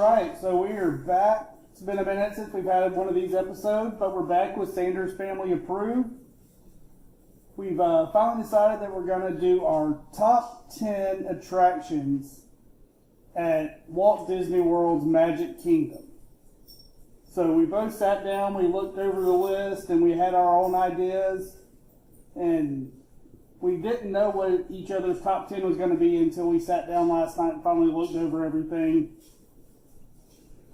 right, so we are back. It's been a minute since we've had one of these episodes, but we're back with Sanders Family Approved. We've finally decided that we're going to do our top 10 attractions at Walt Disney World's Magic Kingdom. So we both sat down, we looked over the list, and we had our own ideas, and we didn't know what each other's top 10 was going to be until we sat down last night and finally looked over everything.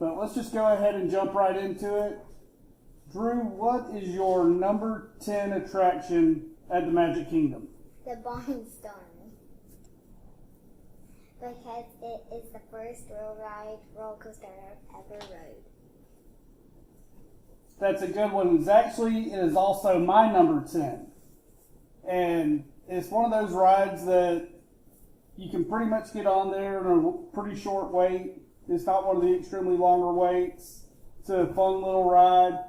But let's just go ahead and jump right into it. Drew, what is your number 10 attraction at the Magic Kingdom? The Barnstormer. Because it is the first roller coaster I've ever rode. That's a good one. It is also my number 10. And it's one of those rides that you can pretty much get on there in a pretty short wait. It's not one of the extremely longer waits. It's a fun little ride.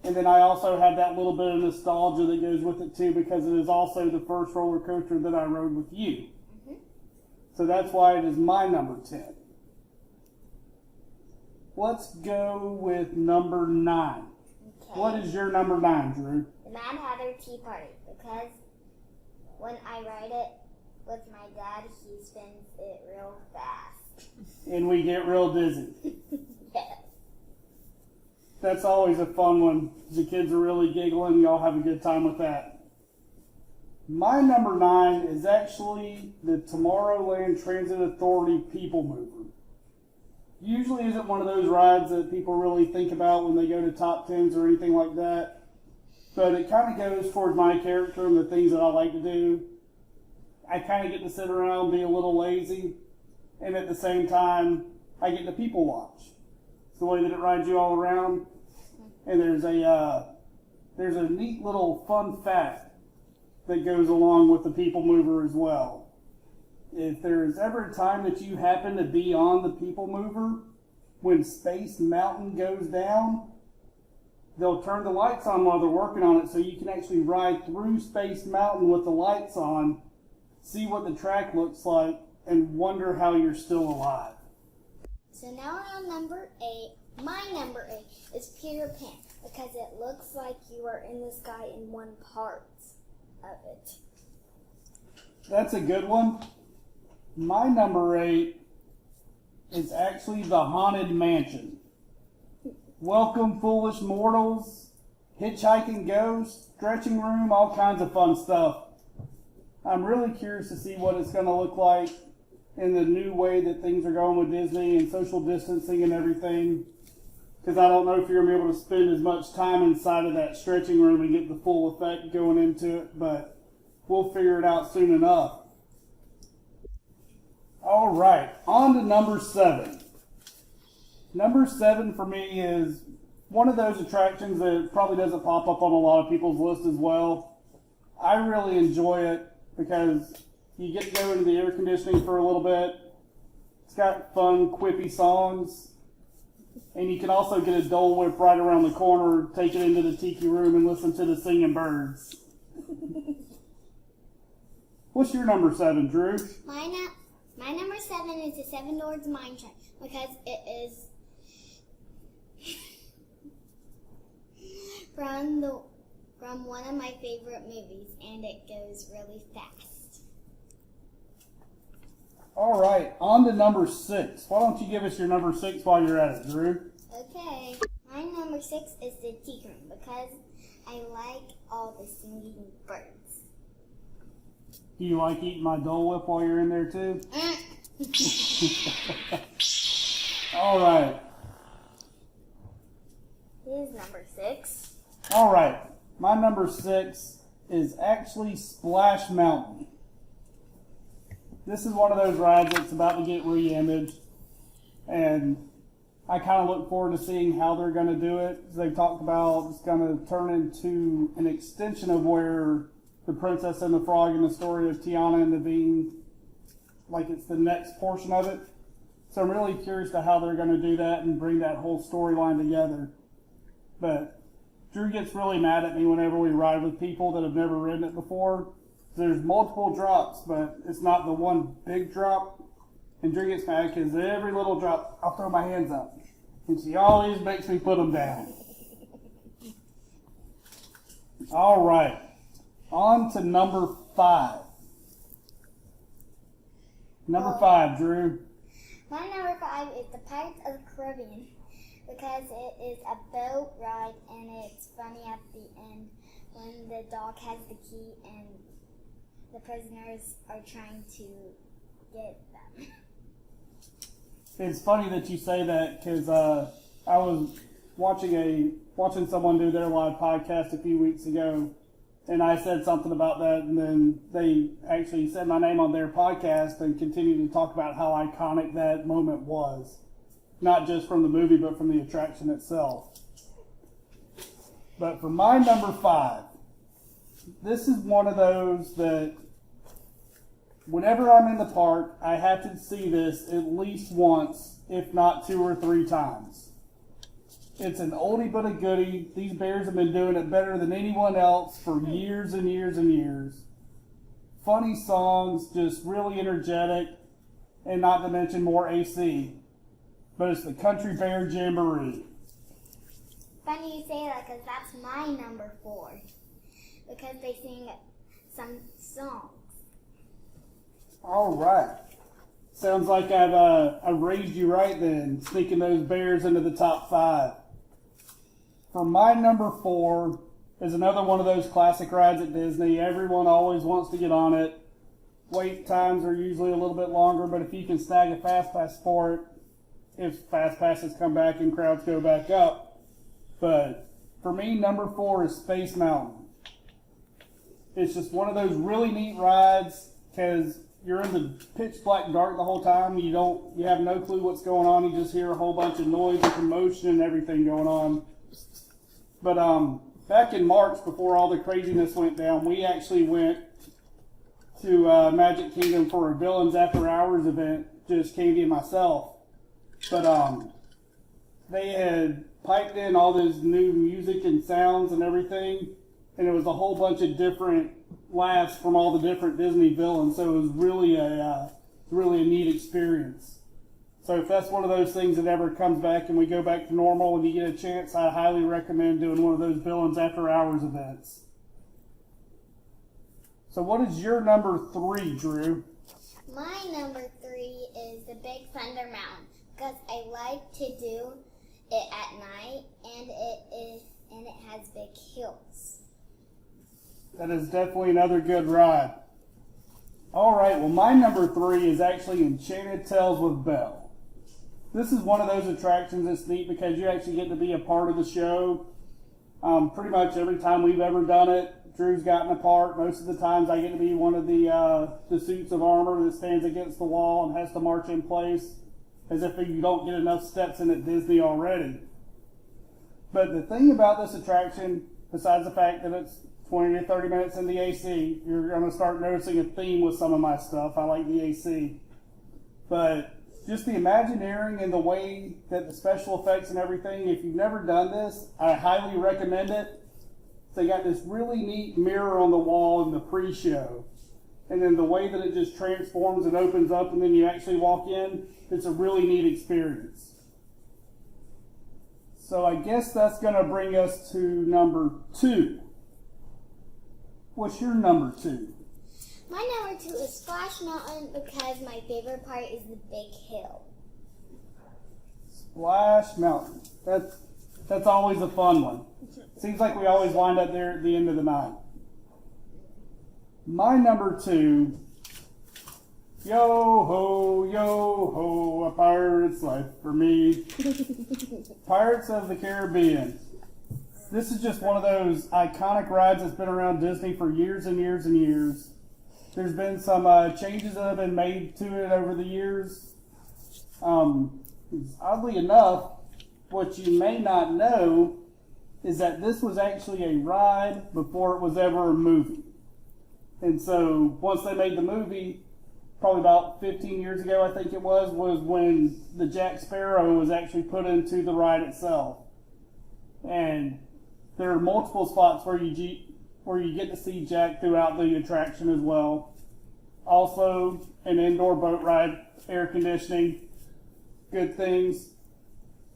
And then I also have that little bit of nostalgia that goes with it too, because it is also the first roller coaster that I rode with you. Mm-hmm. So that's why it is my number 10. Let's go with number 9. Okay. What is your number 9, Drew? The Mad Hatter Tea Party, because when I ride it with my dad, he spins it real fast. And we get real dizzy. Yes. That's always a fun one. The kids are really giggling. Y'all have a good time with that. My number 9 is actually the Tomorrowland Transit Authority People Mover. Usually isn't one of those rides that people really think about when they go to top 10s or anything like that. But it kind of goes towards my character and the things that I like to do. I kind of get to sit around and be a little lazy. And at the same time, I get to people watch. It's the way that it rides you all around. And there's a neat little fun fact that goes along with the People Mover as well. If there's ever a time that you happen to be on the People Mover, when Space Mountain goes down, they'll turn the lights on while they're working on it, so you can actually ride through Space Mountain with the lights on, see what the track looks like, and wonder how you're still alive. So now we're on number 8. My number 8 is Peter Pan, because it looks like you are in the sky in one part of it. That's a good one. My number 8 is actually the Haunted Mansion. Welcome, foolish mortals, hitchhiking ghosts, stretching room, all kinds of fun stuff. I'm really curious to see what it's going to look like in the new way that things are going with Disney and social distancing and everything. Because I don't know if you're going to be able to spend as much time inside of that stretching room and get the full effect going into it, but we'll figure it out soon enough. All right, on to number 7. Number 7 for me is one of those attractions that probably doesn't pop up on a lot of people's list as well. I really enjoy it because you get to go into the air conditioning for a little bit. It's got fun, quippy songs. And you can also get a Dole Whip right around the corner, take it into the tiki room, and listen to the singing birds. What's your number 7, Drew? My number 7 is the Seven Dwarfs Mine Train, because it is from one of my favorite movies, and it goes really fast. All right, on to number 6. Why don't you give us your number 6 while you're at it, Drew? Okay. My number 6 is the Tiki Room, because I like all the singing birds. Do you like eating my Dole Whip while you're in there too? All right. Here's number 6. All right. My number 6 is actually Splash Mountain. This is one of those rides that's about to get re-imaged, and I kind of look forward to seeing how they're going to do it. They've talked about it's going to turn into an extension of where the Princess and the Frog and the story of Tiana and Naveen, like it's the next portion of it. So I'm really curious to how they're going to do that and bring that whole storyline together. But Drew gets really mad at me whenever we ride with people that have never ridden it before. There's multiple drops, but it's not the one big drop. And Drew gets mad because every little drop, I'll throw my hands up. And she always makes me put them down. All right. On to number 5. Number 5, Drew. My number 5 is the Pirates of the Caribbean because it is a boat ride and it's funny at the end when the dog has the key and the prisoners are trying to get them. It's funny that you say that because I was watching someone do their live podcast a few weeks ago, and I said something about that, and then they actually said my name on their podcast and continued to talk about how iconic that moment was, not just from the movie but from the attraction itself. But for my number 5, this is one of those that whenever I'm in the park, I have to see this at least once, if not 2 or 3 times. It's an oldie but a goodie. These bears have been doing it better than anyone else for years and years and years. Funny songs, just really energetic, and not to mention more AC. But it's the Country Bear Jamboree. Funny you say that because that's my number 4 because they sing some songs. All right. Sounds like I've raised you right then, sneaking those bears into the top 5. For my number 4 is another one of those classic rides at Disney. Everyone always wants to get on it. Wait times are usually a little bit longer, but if you can snag a fast pass for it, if fast passes come back and crowds go back up. But for me, number 4 is Space Mountain. It's just one of those really neat rides because you're in the pitch black dark the whole time. You have no clue what's going on. You just hear a whole bunch of noise and commotion and everything going on. But back in March, before all the craziness went down, we actually went to Magic Kingdom for a Villains After Hours event, just Candy and myself. But they had piped in all this new music and sounds and everything, and it was a whole bunch of different laughs from all the different Disney villains. So it was really a neat experience. So if that's one of those things that ever comes back and we go back to normal and you get a chance, I highly recommend doing one of those Villains After Hours events. So what is your number 3, Drew? My number 3 is the Big Thunder Mountain because I like to do it at night and it has big hills. That is definitely another good ride. All right, well my number 3 is actually Enchanted Tales with Belle. This is one of those attractions that's neat because you actually get to be a part of the show. Pretty much every time we've ever done it, Drew's gotten a part. Most of the times I get to be one of the suits of armor that stands against the wall and has to march in place as if you don't get enough steps in at Disney already. But the thing about this attraction, besides the fact that it's 20 to 30 minutes in the AC, you're going to start noticing a theme with some of my stuff. I like the AC. But just the Imagineering and the way that the special effects and everything, if you've never done this, I highly recommend it. They got this really neat mirror on the wall in the pre-show. And then the way that it just transforms and opens up and then you actually walk in, it's a really neat experience. So I guess that's going to bring us to number 2. What's your number 2? My number 2 is Splash Mountain because my favorite part is the big hill. Splash Mountain. That's always a fun one. Seems like we always wind up there at the end of the night. My number 2, yo ho, a pirate's life for me. Pirates of the Caribbean. This is just one of those iconic rides that's been around Disney for years and years and years. There's been some changes that have been made to it over the years. Oddly enough, what you may not know is that this was actually a ride before it was ever a movie. And so once they made the movie, probably about 15 years ago I think it was when the Jack Sparrow was actually put into the ride itself. And there are multiple spots where you get to see Jack throughout the attraction as well. Also, an indoor boat ride, air conditioning, good things.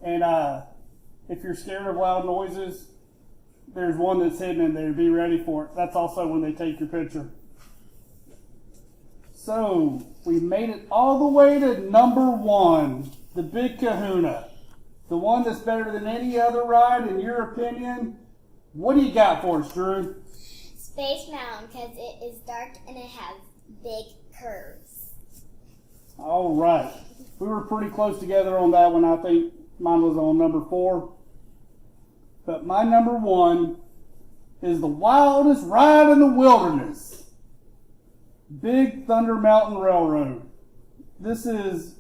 And if you're scared of loud noises, there's one that's hidden in there. Be ready for it. That's also when they take your picture. So, we made it all the way to number 1, the Big Kahuna. The one that's better than any other ride, in your opinion. What do you got for us, Drew? Space Mountain, because it is dark and it has big curves. All right. We were pretty close together on that one. I think mine was on number 4. But my number 1 is the wildest ride in the wilderness. Big Thunder Mountain Railroad. This is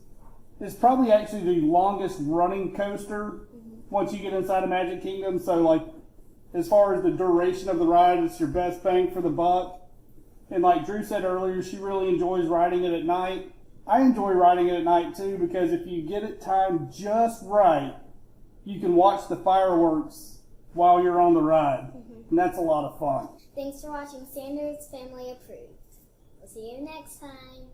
probably actually the longest running coaster once you get inside of Magic Kingdom. So, like, as far as the duration of the ride, it's your best bang for the buck. And like Drew said earlier, she really enjoys riding it at night. I enjoy riding it at night too, because if you get it timed just right, you can watch the fireworks while you're on the ride. And that's a lot of fun. Thanks for watching Sanders Family Approved. We'll see you next time.